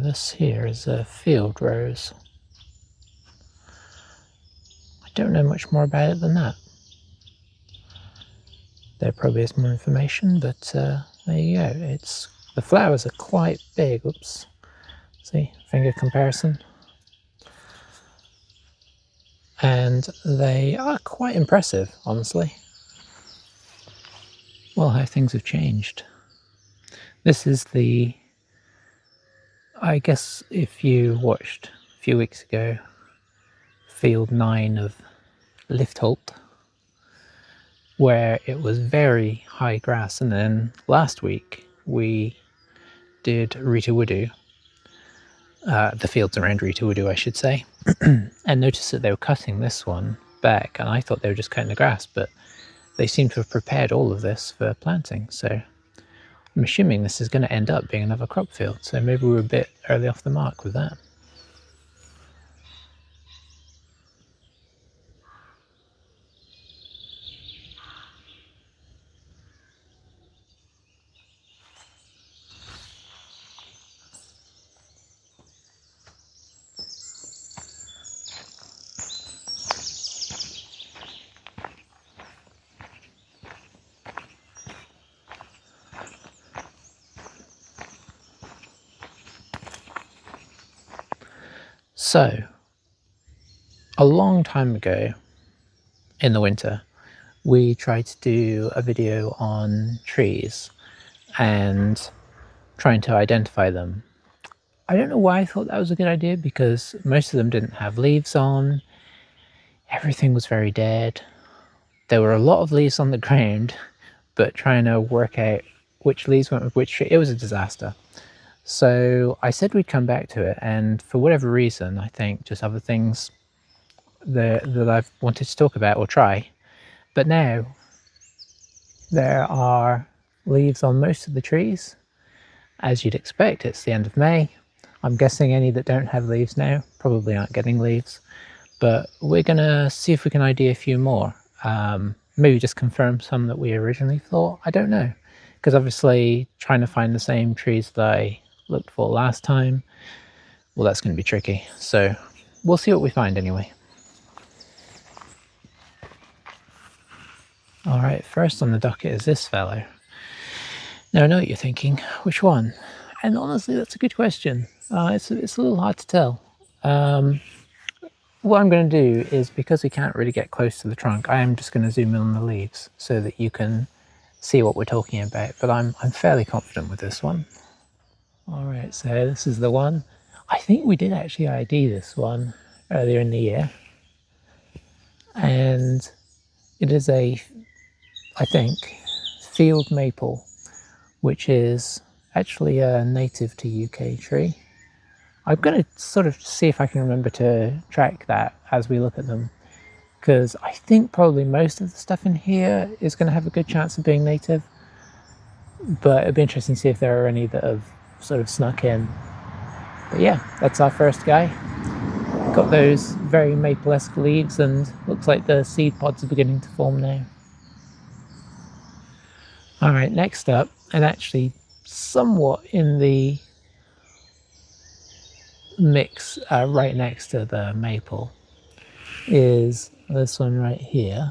this here is a field rose. I don't know much more about it than that. There probably is more information, but there you go. The flowers are quite big. Oops. See, finger comparison. And they are quite impressive, honestly. Well, how things have changed. This is I guess if you watched a few weeks ago, Field 9 of Liftholt, where it was very high grass, and then last week we did Rita Woodoo, the fields around Rita Woodoo I should say, and noticed that they were cutting this one back, and I thought they were just cutting the grass, but they seem to have prepared all of this for planting, so I'm assuming this is going to end up being another crop field, so maybe we were a bit early off the mark with that. So, a long time ago in the winter, we tried to do a video on trees and trying to identify them. I don't know why I thought that was a good idea, because most of them didn't have leaves on, everything was very dead. There were a lot of leaves on the ground, but trying to work out which leaves went with which tree, it was a disaster. So I said we'd come back to it, and for whatever reason, I think just other things that I've wanted to talk about or try. But now there are leaves on most of the trees. As you'd expect, it's the end of May. I'm guessing any that don't have leaves now probably aren't getting leaves, but we're gonna see if we can ID a few more. Maybe just confirm some that we originally thought. I don't know, because obviously trying to find the same trees that I looked for last time, well, that's going to be tricky. So we'll see what we find anyway. All right, first on the docket is this fellow. Now I know what you're thinking, which one? And honestly, that's a good question. It's a little hard to tell. What I'm going to do is, because we can't really get close to the trunk, I am just going to zoom in on the leaves so that you can see what we're talking about, but I'm fairly confident with this one. All right, so this is the one. I think we did actually ID this one earlier in the year, and it is I think, field maple, which is actually a native to UK tree. I'm going to sort of see if I can remember to track that as we look at them, because I think probably most of the stuff in here is going to have a good chance of being native, but it'd be interesting to see if there are any that have sort of snuck in. But yeah, that's our first guy. Got those very maple-esque leaves, and looks like the seed pods are beginning to form now. All right, next up, and actually somewhat in the mix right next to the maple, is this one right here.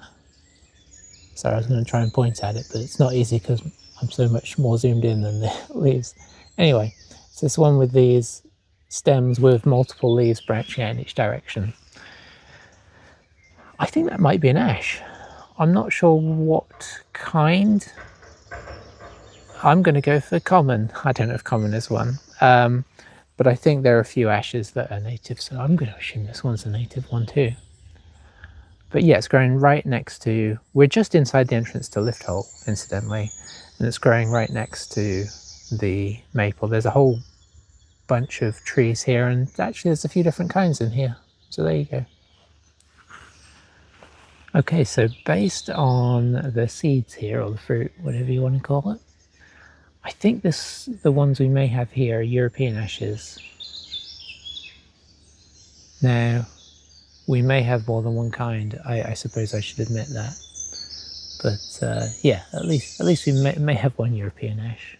Sorry, I was going to try and point at it, but it's not easy because I'm so much more zoomed in than the leaves. Anyway, it's this one with these stems with multiple leaves branching out in each direction. I think that might be an ash. I'm not sure what kind. I'm going to go for common. I don't know if common is one, but I think there are a few ashes that are native, so I'm going to assume this one's a native one too. But yeah, it's growing right next to, we're just inside the entrance to Liftholt, incidentally, and it's growing right next to the maple. There's a whole bunch of trees here, and actually there's a few different kinds in here, so there you go. Okay, so based on the seeds here, or the fruit, whatever you want to call it, I think the ones we may have here are European ashes. Now, we may have more than one kind. I suppose I should admit that. But yeah, at least we may have one European ash.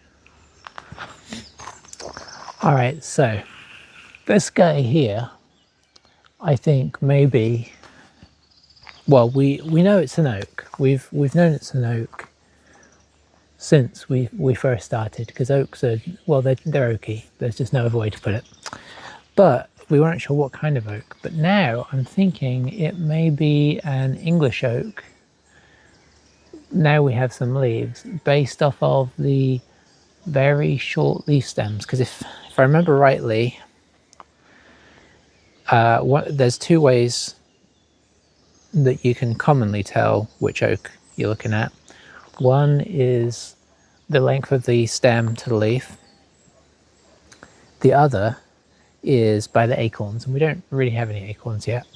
All right, so This guy here, I think maybe, well, we know it's an oak. We've known it's an oak since we first started, because oaks are, well, they're oaky. There's just no other way to put it. But we weren't sure what kind of oak. But now I'm thinking it may be an English oak. Now we have some leaves based off of the very short leaf stems, because if I remember rightly, there's two ways that you can commonly tell which oak you're looking at. One is the length of the stem to the leaf. The other is by the acorns, and we don't really have any acorns yet,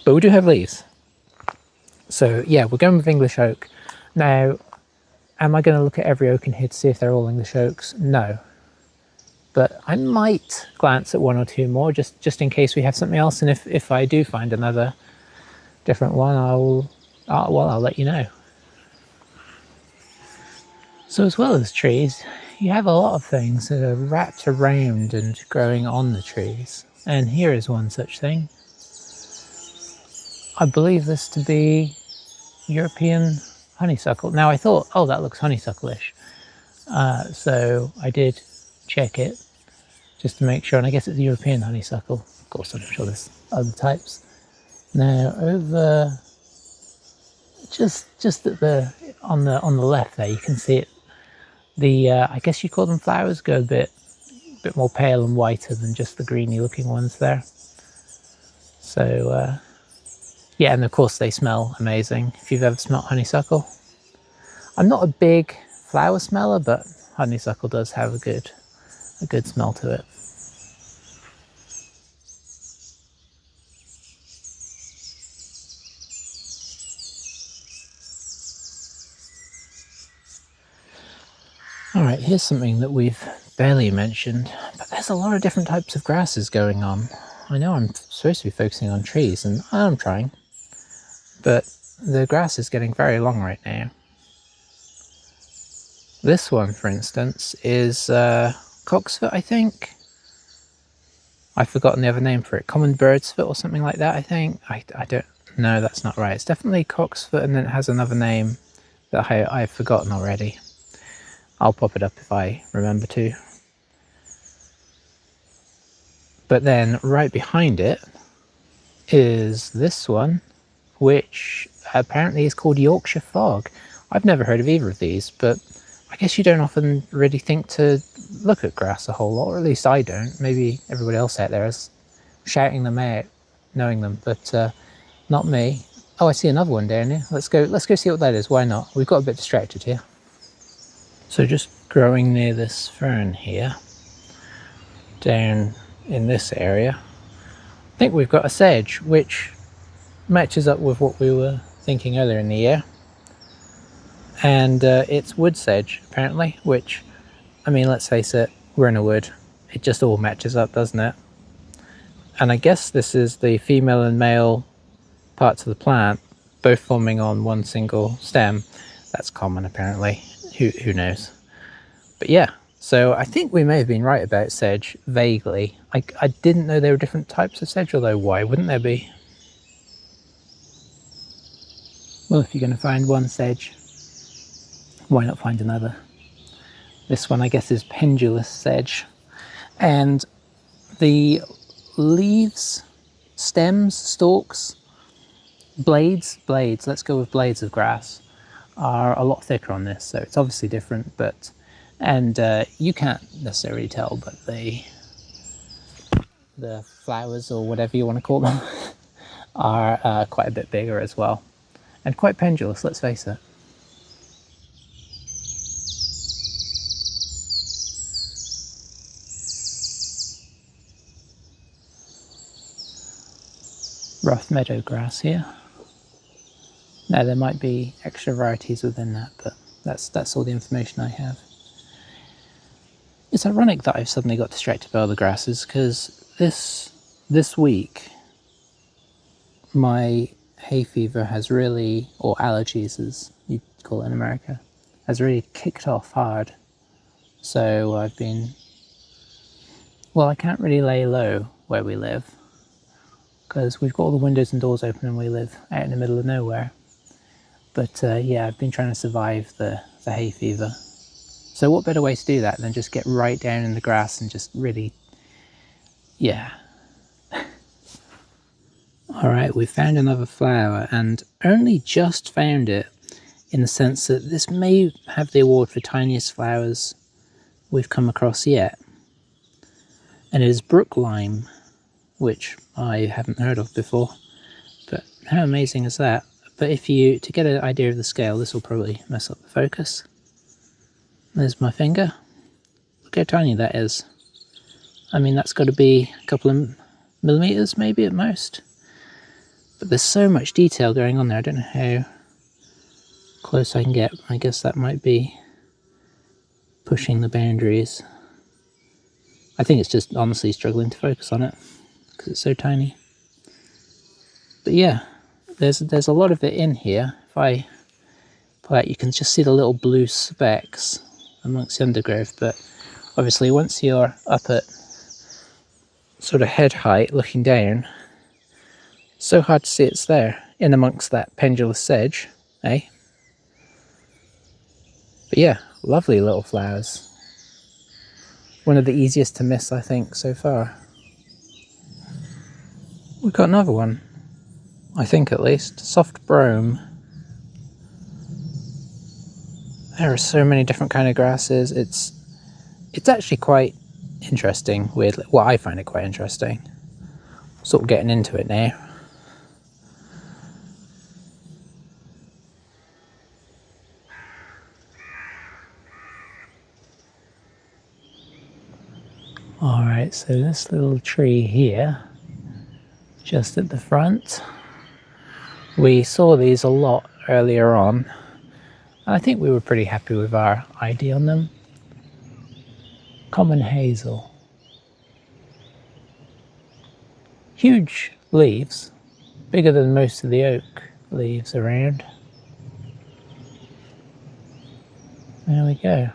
but we do have leaves. So yeah, we're going with English oak. Now, am I going to look at every oak in here to see if they're all English oaks? No. But I might glance at one or two more, just in case we have something else, and if I do find another different one, I'll let you know. So as well as trees, you have a lot of things that are wrapped around and growing on the trees. And here is one such thing. I believe this to be European honeysuckle. Now I thought, oh, that looks honeysuckle-ish. So I did check it just to make sure, and I guess it's European honeysuckle. Of course, I'm sure there's other types. Now over just at the on the left there, you can see it. The I guess you call them flowers, go a bit more pale and whiter than just the greeny looking ones there. So yeah, and of course they smell amazing if you've ever smelt honeysuckle. I'm not a big flower smeller, but honeysuckle does have a good smell to it. All right, here's something that we've barely mentioned, but there's a lot of different types of grasses going on. I know I'm supposed to be focusing on trees, and I'm trying, but the grass is getting very long right now. This one, for instance, is cocksfoot, I think. I've forgotten the other name for it. Common bird's foot or something like that, I think. I don't know, that's not right. It's definitely cocksfoot, and then it has another name that I've forgotten already. I'll pop it up if I remember to. But then right behind it is this one, which apparently is called Yorkshire Fog. I've never heard of either of these, but I guess you don't often really think to look at grass a whole lot, or at least I don't. Maybe everybody else out there is shouting them out, knowing them, but not me. Oh, I see another one down here. Let's go see what that is. Why not? We've got a bit distracted here. So just growing near this fern here, down in this area, I think we've got a sedge, which matches up with what we were thinking earlier in the year. And it's wood sedge, apparently, which, I mean, let's face it, we're in a wood. It just all matches up, doesn't it? And I guess this is the female and male parts of the plant, both forming on one single stem. That's common, apparently. Who knows? But yeah, so I think we may have been right about sedge, vaguely. I didn't know there were different types of sedge, although why wouldn't there be? Well, if you're going to find one sedge, why not find another? This one, I guess, is pendulous sedge. And the leaves, stems, stalks, blades, let's go with blades of grass, are a lot thicker on this, so it's obviously different, but, and you can't necessarily tell, but the flowers, or whatever you want to call them, are quite a bit bigger as well, and quite pendulous, let's face it. Rough meadow grass here. Now there might be extra varieties within that, but that's all the information I have. It's ironic that I've suddenly got distracted by other grasses, because this week my hay fever has really, or allergies as you call it in America, has really kicked off hard. So I've been, well, I can't really lay low where we live, because we've got all the windows and doors open and we live out in the middle of nowhere. But yeah, I've been trying to survive the hay fever. So what better way to do that than just get right down in the grass and just really, yeah. All right, we found another flower, and only just found it in the sense that this may have the award for tiniest flowers we've come across yet. And it is brook lime, which I haven't heard of before, but how amazing is that? But to get an idea of the scale, this will probably mess up the focus. There's my finger. Look how tiny that is. I mean, that's got to be a couple of millimeters maybe at most. But there's so much detail going on there, I don't know how close I can get. I guess that might be pushing the boundaries. I think it's just honestly struggling to focus on it because it's so tiny. But yeah, there's a lot of it in here. If I pull out, you can just see the little blue specks amongst the undergrowth, but obviously once you're up at sort of head height looking down, it's so hard to see it's there in amongst that pendulous sedge, eh? But yeah, lovely little flowers. One of the easiest to miss, I think, so far. We've got another one, I think at least. Soft brome. There are so many different kind of grasses. It's actually quite interesting, weirdly. Well, I find it quite interesting. Sort of getting into it now. Alright, so this little tree here, just at the front, we saw these a lot earlier on. I think we were pretty happy with our ID on them. Common hazel. Huge leaves, bigger than most of the oak leaves around. There we go.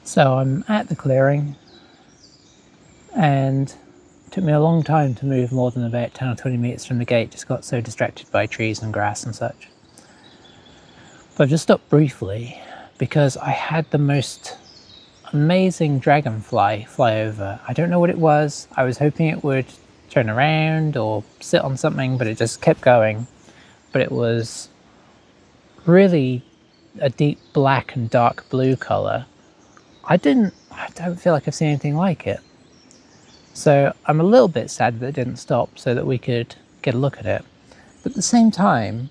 So I'm at the clearing, and it took me a long time to move more than about 10 or 20 metres from the gate, just got so distracted by trees and grass and such. But I've just stopped briefly because I had the most amazing dragonfly fly over. I don't know what it was. I was hoping it would turn around or sit on something, but it just kept going. But it was really a deep black and dark blue colour. I don't feel like I've seen anything like it. So I'm a little bit sad that it didn't stop so that we could get a look at it. But at the same time,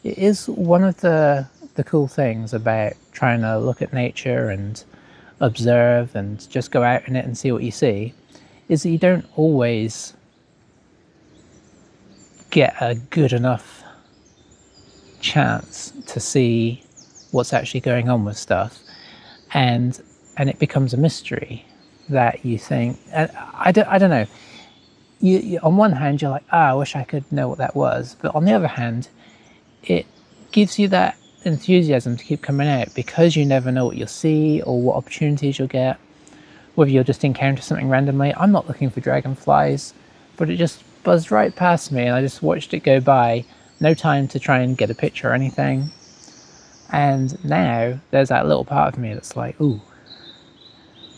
it is one of the cool things about trying to look at nature and observe and just go out in it and see what you see, is that you don't always get a good enough chance to see what's actually going on with stuff. And it becomes a mystery that you think, I don't know, you on one hand you're like, I wish I could know what that was, but on the other hand it gives you that enthusiasm to keep coming out because you never know what you'll see or what opportunities you'll get, whether you'll just encounter something randomly. I'm not looking for dragonflies, but it just buzzed right past me and I just watched it go by, no time to try and get a picture or anything. And now there's that little part of me that's like, ooh,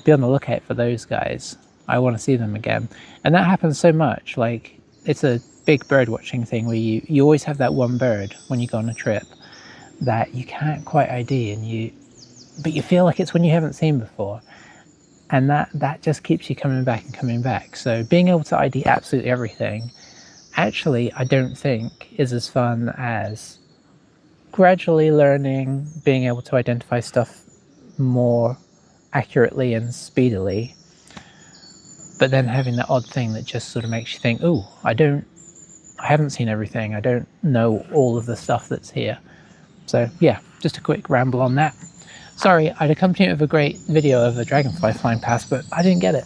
be on the lookout for those guys. I want to see them again. And that happens so much. Like, it's a big bird watching thing where you always have that one bird when you go on a trip that you can't quite ID, but you feel like it's one you haven't seen before. And that just keeps you coming back and coming back. So being able to ID absolutely everything, actually, I don't think is as fun as gradually learning, being able to identify stuff more accurately and speedily, but then having that odd thing that just sort of makes you think, oh, I haven't seen everything, I don't know all of the stuff that's here. So yeah, just a quick ramble on that. Sorry, I'd accompany it with a great video of a dragonfly flying past, but I didn't get it.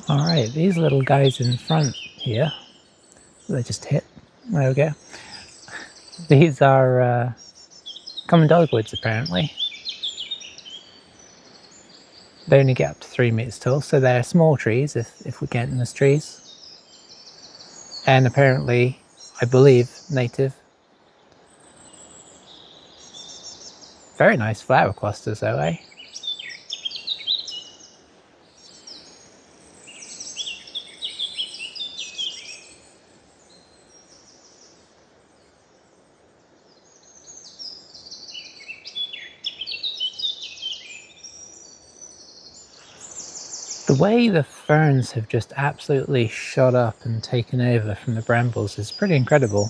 Alright, these little guys in front here, they just hit, there we go. These are common dogwoods apparently. They only get up to 3 meters tall, so they're small trees if we count them as trees. And apparently, I believe, native. Very nice flower clusters though, eh? The way the ferns have just absolutely shot up and taken over from the brambles is pretty incredible.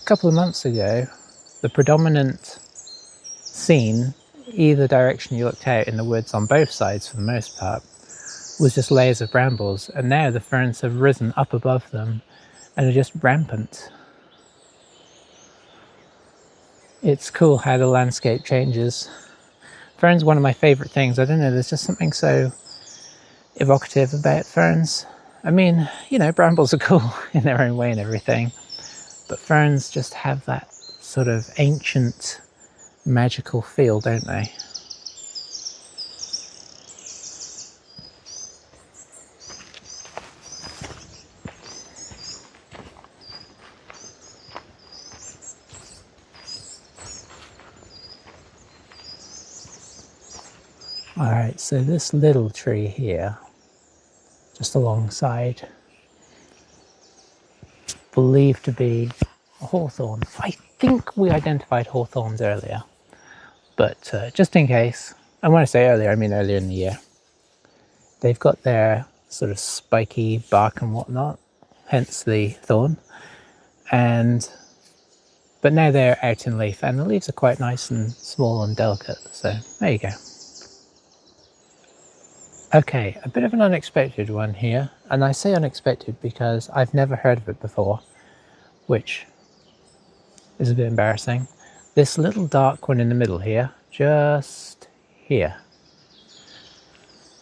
A couple of months ago, the predominant scene, either direction you looked out in the woods on both sides for the most part, was just layers of brambles, and now the ferns have risen up above them and are just rampant. It's cool how the landscape changes. Ferns are one of my favourite things. I don't know, there's just something so evocative about ferns. I mean, you know, brambles are cool in their own way and everything, but ferns just have that sort of ancient, magical feel, don't they? Alright, so this little tree here, just alongside, believed to be a hawthorn. I think we identified hawthorns earlier, but just in case, and when I say earlier, I mean earlier in the year. They've got their sort of spiky bark and whatnot, hence the thorn, but now they're out in leaf, and the leaves are quite nice and small and delicate, so there you go. Okay, a bit of an unexpected one here, and I say unexpected because I've never heard of it before, which is a bit embarrassing. This little dark one in the middle here, just here,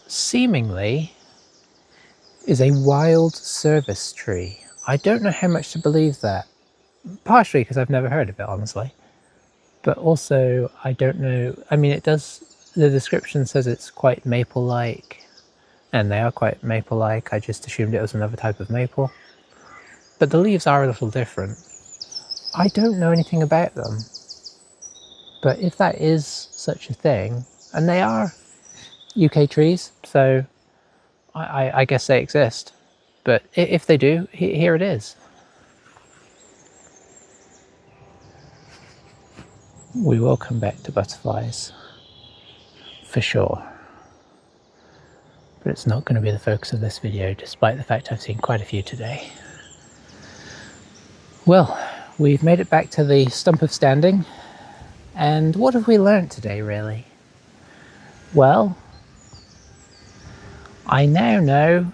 seemingly is a wild service tree. I don't know how much to believe that, partially because I've never heard of it, honestly, but also I don't know, I mean it does, the description says it's quite maple-like, and they are quite maple-like. I just assumed it was another type of maple. But the leaves are a little different. I don't know anything about them. But if that is such a thing, and they are UK trees, so I guess they exist. But if they do, here it is. We will come back to butterflies, for sure. But it's not going to be the focus of this video, despite the fact I've seen quite a few today. Well, we've made it back to the stump of standing, and what have we learnt today, really? Well, I now know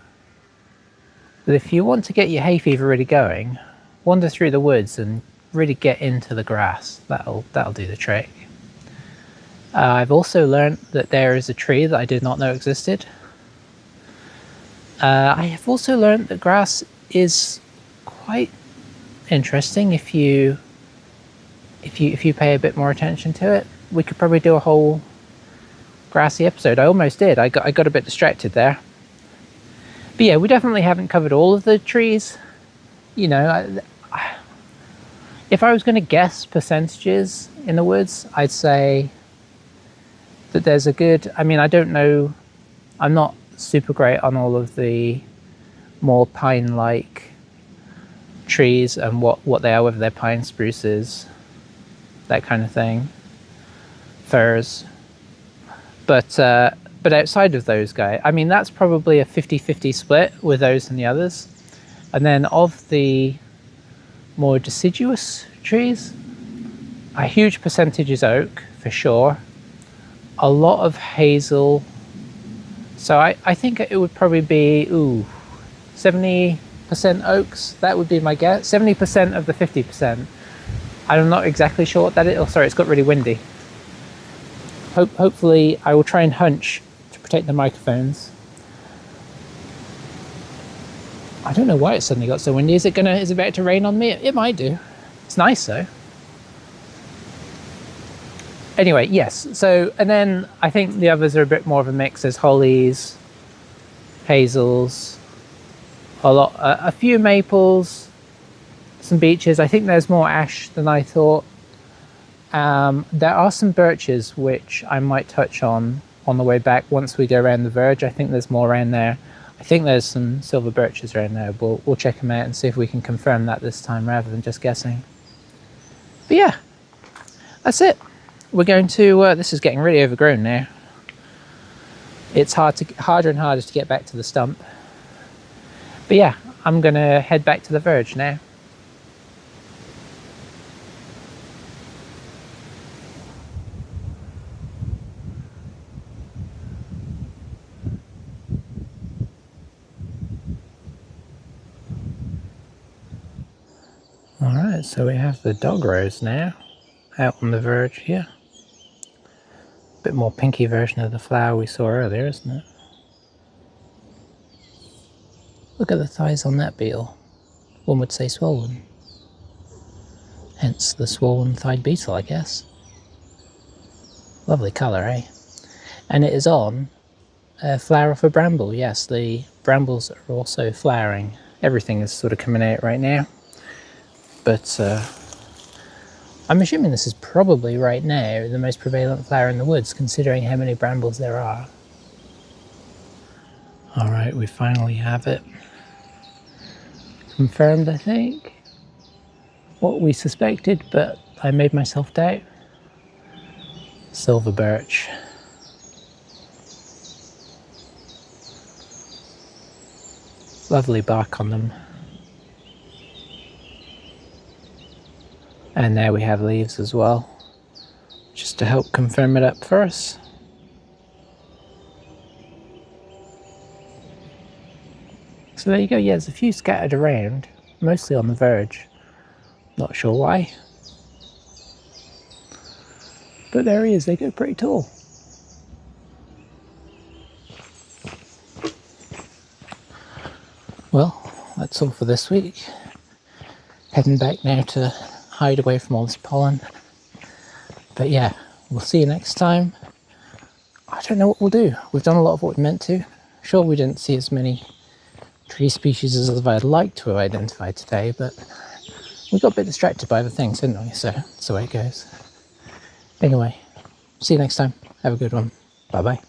that if you want to get your hay fever really going, wander through the woods and really get into the grass. That'll do the trick. I've also learnt that there is a tree that I did not know existed. I have also learnt that grass is quite interesting if you pay a bit more attention to it. We could probably do a whole grassy episode. I almost did. I got a bit distracted there. But yeah, we definitely haven't covered all of the trees. You know, if I was going to guess percentages in the woods, I'd say that there's a good, I mean, I don't know, I'm not super great on all of the more pine-like trees and what they are, whether they're pine, spruces, that kind of thing, firs. But outside of those guys, I mean, that's probably a 50-50 split with those and the others. And then of the more deciduous trees, a huge percentage is oak for sure. A lot of hazel. So I think it would probably be 70% oaks. That would be my guess. 70% of the 50%. I'm not exactly sure what that is. Oh, sorry, it's got really windy. Hopefully I will try and hunch to protect the microphones. I don't know why it suddenly got so windy. Is it about to rain on me? It might do. It's nice though. Anyway, yes. So, and then I think the others are a bit more of a mix. There's hollies, hazels, a few maples, some beeches. I think there's more ash than I thought. There are some birches which I might touch on the way back once we go around the verge. I think there's more around there. I think there's some silver birches around there. We'll check them out and see if we can confirm that this time rather than just guessing. But yeah, that's it. We're going to, this is getting really overgrown now. It's harder and harder to get back to the stump. But yeah, I'm gonna head back to the verge now. Alright, so we have the dog rose now out on the verge here. Bit more pinky version of the flower we saw earlier, isn't it? Look at the thighs on that beetle. One would say swollen. Hence the swollen thighed beetle, I guess. Lovely colour, eh? And it is on a flower of a bramble. Yes, the brambles are also flowering. Everything is sort of coming out right now. But I'm assuming this is probably right now the most prevalent flower in the woods, considering how many brambles there are. Alright, we finally have it. Confirmed, I think. What we suspected, but I made myself doubt. Silver birch. Lovely bark on them. And now we have leaves as well, just to help confirm it up for us. So there you go, yeah, there's a few scattered around, mostly on the verge. Not sure why. But there he is, they go pretty tall. Well, that's all for this week. Heading back now to hide away from all this pollen. But yeah, we'll see you next time. I don't know what we'll do. We've done a lot of what we meant to. Sure, we didn't see as many tree species as I'd like to have identified today, but we got a bit distracted by other things, didn't we? So that's the way it goes. Anyway, see you next time. Have a good one. Bye bye.